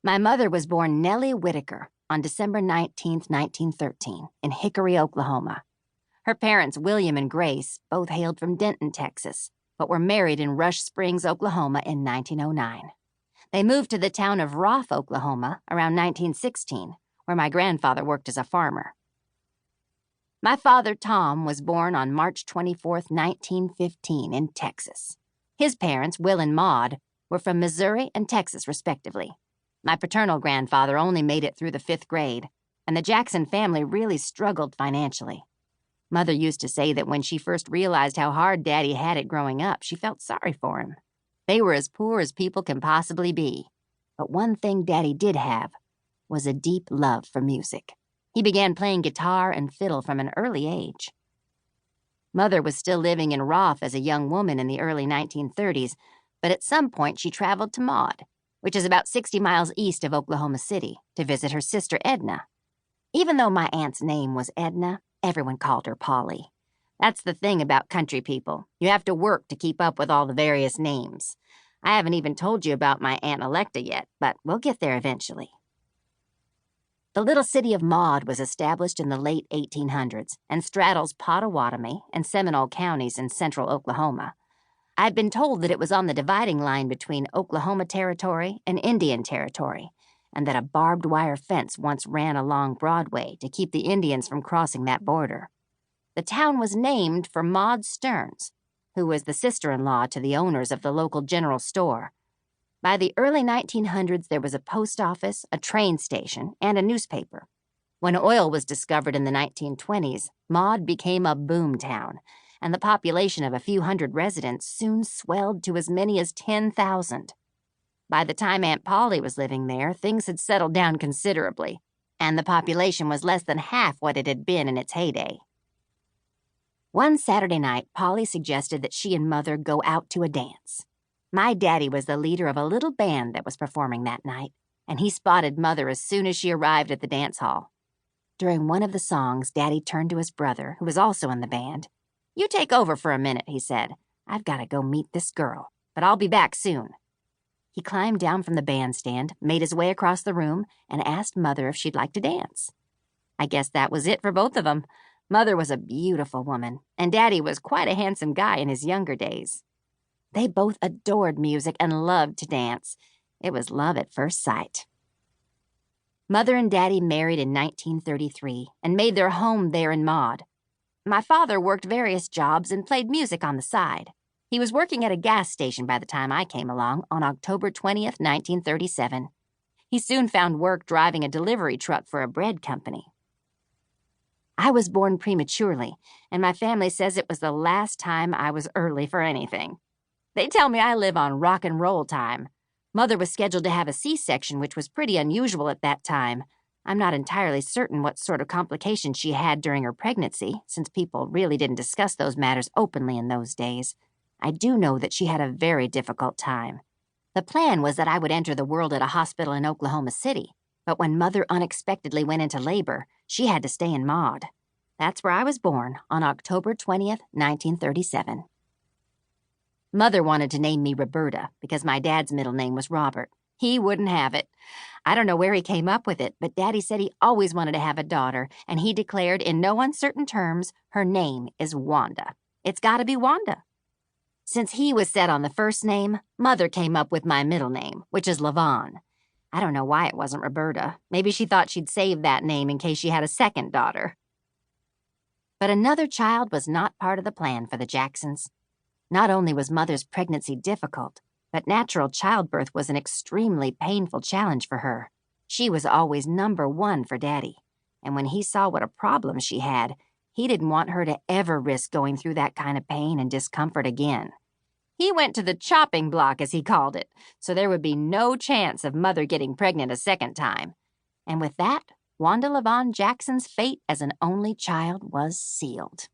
My mother was born Nellie Whitaker on December 19th, 1913, in Hickory, Oklahoma. Her parents, William and Grace, both hailed from Denton, Texas, but were married in Rush Springs, Oklahoma in 1909. They moved to the town of Roth, Oklahoma, around 1916, where my grandfather worked as a farmer. My father, Tom, was born on March 24th, 1915, in Texas. His parents, Will and Maud, were from Missouri and Texas, respectively. My paternal grandfather only made it through the 5th grade, and the Jackson family really struggled financially. Mother used to say that when she first realized how hard Daddy had it growing up, she felt sorry for him. They were as poor as people can possibly be. But one thing Daddy did have was a deep love for music. He began playing guitar and fiddle from an early age. Mother was still living in Roth as a young woman in the early 1930s, but at some point she traveled to Maud, which is about 60 miles east of Oklahoma City, to visit her sister Edna. Even though my aunt's name was Edna, everyone called her Polly. That's the thing about country people. You have to work to keep up with all the various names. I haven't even told you about my Aunt Electa yet, but we'll get there eventually. The little city of Maud was established in the late 1800s and straddles Pottawatomie and Seminole counties in central Oklahoma. I'd been told that it was on the dividing line between Oklahoma Territory and Indian Territory, and that a barbed wire fence once ran along Broadway to keep the Indians from crossing that border. The town was named for Maud Stearns, who was the sister-in-law to the owners of the local general store. By the early 1900s, there was a post office, a train station, and a newspaper. When oil was discovered in the 1920s, Maud became a boom town, and the population of a few hundred residents soon swelled to as many as 10,000. By the time Aunt Polly was living there, things had settled down considerably, and the population was less than half what it had been in its heyday. One Saturday night, Polly suggested that she and Mother go out to a dance. My daddy was the leader of a little band that was performing that night, and he spotted Mother as soon as she arrived at the dance hall. During one of the songs, Daddy turned to his brother, who was also in the band. "You take over for a minute," he said. "I've got to go meet this girl, but I'll be back soon." He climbed down from the bandstand, made his way across the room, and asked Mother if she'd like to dance. I guess that was it for both of them. Mother was a beautiful woman, and Daddy was quite a handsome guy in his younger days. They both adored music and loved to dance. It was love at first sight. Mother and Daddy married in 1933 and made their home there in Maud. My father worked various jobs and played music on the side. He was working at a gas station by the time I came along on October 20th, 1937. He soon found work driving a delivery truck for a bread company. I was born prematurely, and my family says it was the last time I was early for anything. They tell me I live on rock and roll time. Mother was scheduled to have a C-section, which was pretty unusual at that time. I'm not entirely certain what sort of complications she had during her pregnancy, since people really didn't discuss those matters openly in those days. I do know that she had a very difficult time. The plan was that I would enter the world at a hospital in Oklahoma City, but when Mother unexpectedly went into labor, she had to stay in Maud. That's where I was born on October 20th, 1937. Mother wanted to name me Roberta because my dad's middle name was Robert. He wouldn't have it. I don't know where he came up with it, but Daddy said he always wanted to have a daughter, and he declared in no uncertain terms her name is Wanda. It's got to be Wanda. Since he was set on the first name, Mother came up with my middle name, which is LaVon. I don't know why it wasn't Roberta. Maybe she thought she'd save that name in case she had a second daughter. But another child was not part of the plan for the Jacksons. Not only was Mother's pregnancy difficult, but natural childbirth was an extremely painful challenge for her. She was always number one for Daddy, and when he saw what a problem she had, he didn't want her to ever risk going through that kind of pain and discomfort again. He went to the chopping block, as he called it, so there would be no chance of Mother getting pregnant a second time. And with that, Wanda LaVon Jackson's fate as an only child was sealed.